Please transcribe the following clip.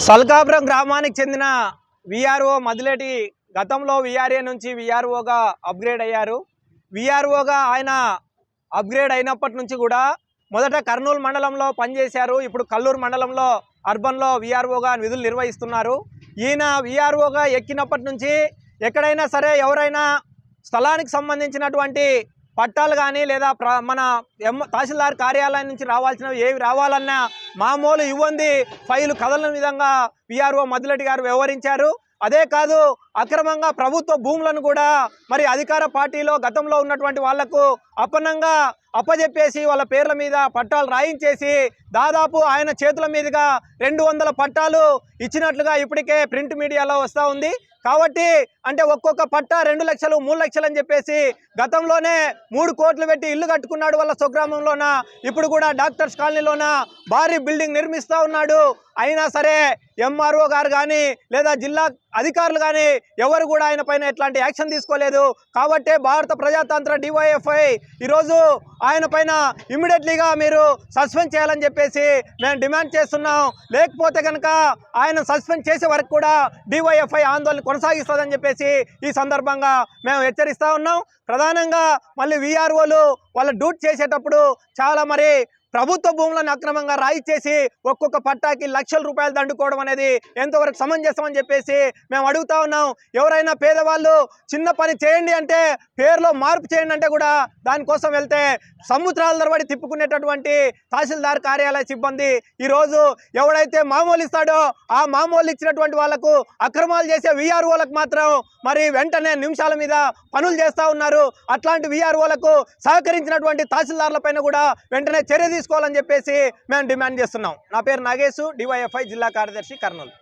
సల్కాపురం గ్రామానికి చెందిన విఆర్ఓ మదిలేటి గతంలో విఆర్ఏ నుంచి విఆర్ఓగా అప్గ్రేడ్ అయ్యారు. విఆర్ఓగా ఆయన అప్గ్రేడ్ అయినప్పటి నుంచి కూడా మొదట కర్నూలు మండలంలో పనిచేశారు. ఇప్పుడు కల్లూరు మండలంలో అర్బన్లో విఆర్ఓగా విధులు నిర్వహిస్తున్నారు. ఈయన విఆర్ఓగా ఎక్కినప్పటి నుంచి ఎక్కడైనా సరే ఎవరైనా స్థలానికి సంబంధించినటువంటి పట్టాలు కానీ లేదా మన తహసీల్దార్ కార్యాలయం నుంచి రావాల్సినవి ఏవి రావాలన్నా మామూలు ఇవ్వండి ఫైలు కదలని విధంగా విఆర్ఓ మదిలేటి గారు వ్యవహరించారు. అదే కాదు, అక్రమంగా ప్రభుత్వ భూములను కూడా మరి అధికార పార్టీలో గతంలో ఉన్నటువంటి వాళ్లకు అపనంగా అప్పజెప్పేసి వాళ్ళ పేర్ల మీద పట్టాలు రాయించేసి దాదాపు ఆయన చేతుల మీదుగా 200 పట్టాలు ఇచ్చినట్లుగా ఇప్పటికే ప్రింట్ మీడియాలో వస్తూ ఉంది. కాబట్టి అంటే ఒక్కొక్క పట్టా 2 లక్షలు 3 లక్షలు అని చెప్పేసి గతంలోనే 3 కోట్లు పెట్టి ఇల్లు కట్టుకున్నాడు వాళ్ళ స్వగ్రామంలోన. ఇప్పుడు కూడా డాక్టర్స్ కాలనీలోన భారీ బిల్డింగ్ నిర్మిస్తూ ఉన్నాడు. అయినా సరే ఎంఆర్ఓ గారు కానీ లేదా జిల్లా అధికారులు కానీ ఎవరు కూడా ఆయన పైన ఎట్లాంటి యాక్షన్ తీసుకోలేదు. కాబట్టి భారత ప్రజాతంత్ర డివైఎఫ్ఐ ఈరోజు ఆయన పైన ఇమ్మీడియట్లీగా మీరు సస్పెండ్ చేయాలని చెప్పేసి మేము డిమాండ్ చేస్తున్నాం. లేకపోతే కనుక ఆయన సస్పెండ్ చేసే వరకు కూడా డివైఎఫ్ఐ ఆందోళన కొనసాగిస్తుందని చెప్పేసి ఈ సందర్భంగా మేము హెచ్చరిస్తూ ఉన్నాం. ప్రధానంగా మళ్ళీ విఆర్ఓలు వాళ్ళ డ్యూటీ చేసేటప్పుడు చాలా మరి ప్రభుత్వ భూములను అక్రమంగా రాయిచ్చేసి ఒక్కొక్క పట్టాకి లక్షల రూపాయలు దండుకోవడం అనేది ఎంతవరకు సమంజసం అని చెప్పేసి మేము అడుగుతా ఉన్నాం. ఎవరైనా పేదవాళ్ళు చిన్న పని చేయండి అంటే పేరులో మార్పు చేయండి అంటే కూడా దానికోసం వెళ్తే సముద్రాల తరబడి తిప్పుకునేటటువంటి తహసీల్దార్ కార్యాలయ సిబ్బంది ఈరోజు ఎవడైతే మామూలు ఇస్తాడో ఆ మామూలు ఇచ్చినటువంటి వాళ్లకు అక్రమాలు చేసే విఆర్ఓలకు మాత్రం మరి వెంటనే నిమిషాల మీద పనులు చేస్తూ ఉన్నారు. అట్లాంటి విఆర్ఓలకు సహకరించినటువంటి తహసీల్దార్ల పైన కూడా వెంటనే చర్య తీసుకోవాలని చెప్పేసి మేము డిమాండ్ చేస్తున్నాం. నా పేరు నాగేశు, డివైఎఫ్ఐ జిల్లా కార్యదర్శి, కర్నూలు.